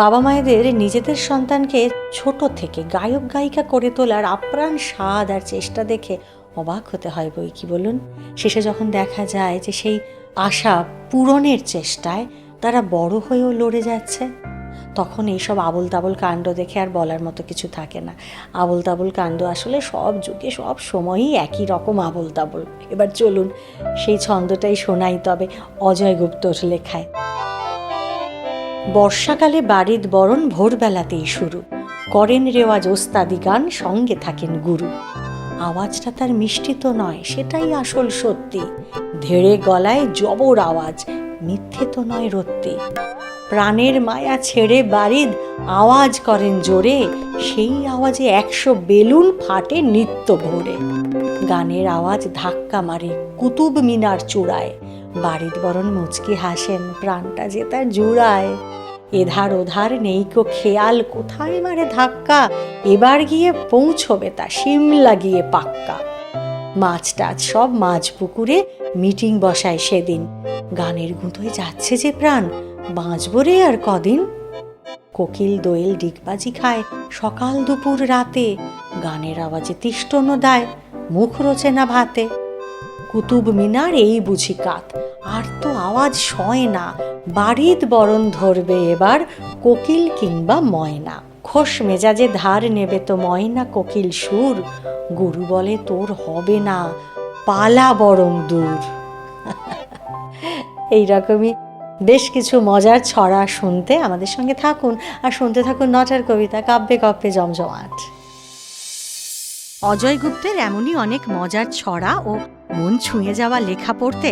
বাবা মায়েদের নিজেদের সন্তানকে ছোট থেকে গায়ক গায়িকা করে তোলার আপ্রাণ স্বাদ আর চেষ্টা দেখে অবাক হতে হয় বই কি বলুন। শেষে যখন দেখা যায় যে সেই আশা পূরণের চেষ্টায় তারা বড় হয়েও লড়ে যাচ্ছে, তখন এইসব আবোল তাবোল কাণ্ড দেখে আর বলার মতো কিছু থাকে না। আবোল তাবোল কাণ্ড আসলে সব যুগে সব সময়ই একই রকম আবোল তাবোল। এবার চলুন সেই ছন্দটাই শোনাই তবে অজয় গুপ্তর লেখায়। বর্ষাকালে বাড়ির বরণ ভোরবেলাতেই শুরু, করেন রেওয়াজ ওস্তাদি গান, সঙ্গে থাকেন গুরু। আওয়াজটা তার মিষ্টি তো নয়, সেটাই আসল সত্যি। ধেড়ে গলায় জবর আওয়াজ, মিথ্যে তো নয় রত্তি। প্রাণের মায়া ছেড়ে বাড়ির আওয়াজ করেন জোরে, সেই আওয়াজে 100 বেলুন ফাটে নিত্য ভোরে। গানের আওয়াজ ধাক্কা মারে কুতুব মিনার চূড়ায়, বাড়ির বরণ মুচকি হাসেন, প্রাণটা যে তার জুড়ায়। এধার ওধার নেইকো খেয়াল, কোথায় মারে ধাক্কা, এবার গিয়ে পৌঁছবে তা সিমলা গিয়ে পাক্কা। মাছ টাছ সব মাছ পুকুরে মিটিং বসায় সেদিন, গানের গুঁতোয় যাচ্ছে যে প্রাণ, বাঁচব রে আর কদিন। কোকিল দোয়েল ডিগবাজি খায় সকাল দুপুর রাতে, গানের আওয়াজে তিষ্ঠন দায়, মুখ রোচে না ভাতে। কুতুব মিনার এই বুঝি কাত, আর তো আওয়াজ সয় না, বাড়ির বরণ ধরবে এবার কোকিল কিংবা ময়না। খোশ মেজাজে ধার নেবে তো ময়না কোকিল সুর, গুরু বলে তোর হবে না, পালা বরং দূর। এইরকমই বেশ কিছু মজার ছড়া শুনতে আমাদের সঙ্গে থাকুন, আর শুনতে থাকুন নটার কবিতা, কাব্যে কাব্যে জমজমাট। অজয় গুপ্তের এমনই অনেক মজার ছড়া ও মন ছুঁয়ে যাওয়া লেখা পড়তে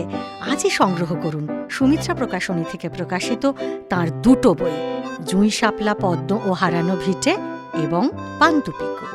আজই সংগ্রহ করুন সুমিত্রা প্রকাশনী থেকে প্রকাশিত তাঁর দুটো বই, জুঁই শাপলা পদ্ম ও হারানো ভিটে এবং পান্তুপিকু।